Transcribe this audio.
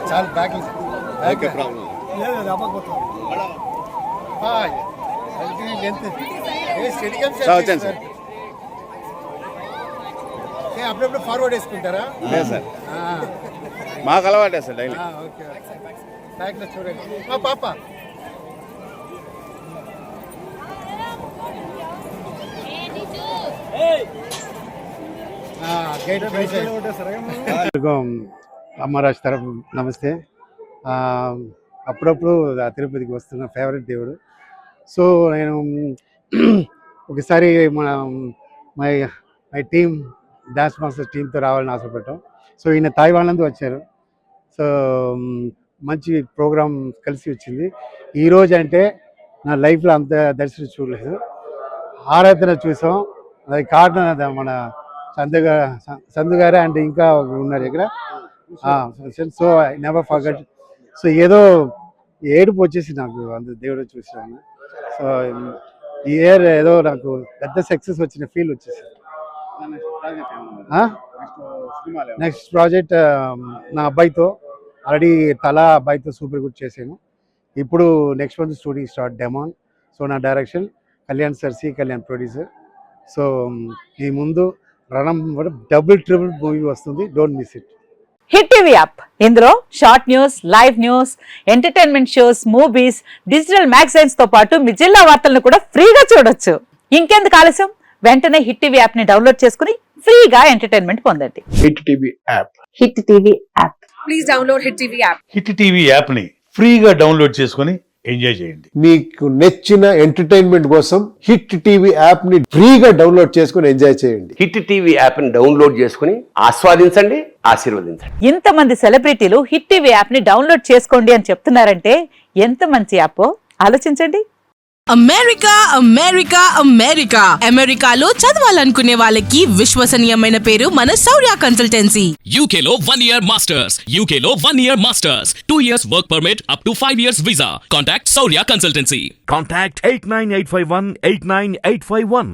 చాలు బ్యాక్ వచ్చాను సార్. అప్పుడప్పుడు ఫార్వర్డ్ వేసుకుంటారా? లేదు సార్, మాకు అలవాటే సార్ డైలీ. ఓకే, బ్యాక్లో చూడండి మా పాప. అమ్మరాజు తరఫు నమస్తే. అప్పుడప్పుడు తిరుపతికి వస్తున్న ఫేవరెట్ దేవుడు. సో నేను ఒకసారి my my team dance master టీంతో రావాలని ఆశపడ్డాం. సో ఈయన తాయివాన్ నుంచి వచ్చారు. సో మంచి ప్రోగ్రాం కలిసి వచ్చింది. ఈరోజు అంటే నా లైఫ్లో అంత దర్శనం చూడలేదు. ఆరాధన చూసాం. అది కారణం మన సందు గారు అండ్ ఇంకా ఉన్నారు ఇక్కడ. So I never forget. So ఏదో ఏడుపు వచ్చేసి నాకు అంత దేవుడు చూసాను. సో ఈ ఇయర్ ఏదో నాకు పెద్ద సక్సెస్ వచ్చిన ఫీల్ వచ్చేసి. నెక్స్ట్ ప్రాజెక్ట్ నా అబ్బాయితో ఆల్రెడీ అబ్బాయితో సూపర్ గుడ్ చేశాను. ఇప్పుడు నెక్స్ట్ మంత్ షూటింగ్ స్టార్ట్ డెమాన్. సో నా direction Kalyan sir, C Kalyan producer. So ఈ ముందు రణం డబుల్ ట్రిపుల్ మూవీ వస్తుంది, don't miss it. Hit TV app, ఇందులో short news, live news, entertainment shows, movies, digital magazines తో పాటు మీ జిల్లా వార్తలను కూడా ఫ్రీగా చూడొచ్చు. ఇంకెందుకు ఆలస్యం, వెంటనే హిట్ టీవీ యాప్ ని డౌన్లోడ్ చేసుకుని ఫ్రీగా ఎంటర్టైన్మెంట్ పొందండి. Hit TV app. Hit TV app. Please download hit TV app. Hit TV app ని ఫ్రీగా డౌన్లోడ్ చేసుకుని ఎంజాయ్ చేయండి. మీకు నచ్చిన ఎంటర్టైన్మెంట్ కోసం హిట్ టీవీ యాప్ ని ఫ్రీగా డౌన్లోడ్ చేసుకుని ఎంజాయ్ చేయండి. హిట్ టీవీ యాప్ ని డౌన్లోడ్ చేసుకుని ఆస్వాదించండి, ఆశీర్వదించండి. ఇంతమంది సెలబ్రిటీలు హిట్ టీవీ యాప్ ని డౌన్లోడ్ చేసుకోండి అని చెప్తున్నారంటే ఎంత మంచి యాప్ ఆలోచించండి. అమెరికా అమెరికా అమెరికా అమెరికాలో చదవాలనుకునే వాళ్ళకి విశ్వసనీయమైన పేరు మన శౌర్య కన్సల్టెన్సీ. UK లో 1 year masters, UK లో 1 year masters, 2 years work permit up to 5 years visa. Contact Saurya Consultancy. Contact 89851 89851.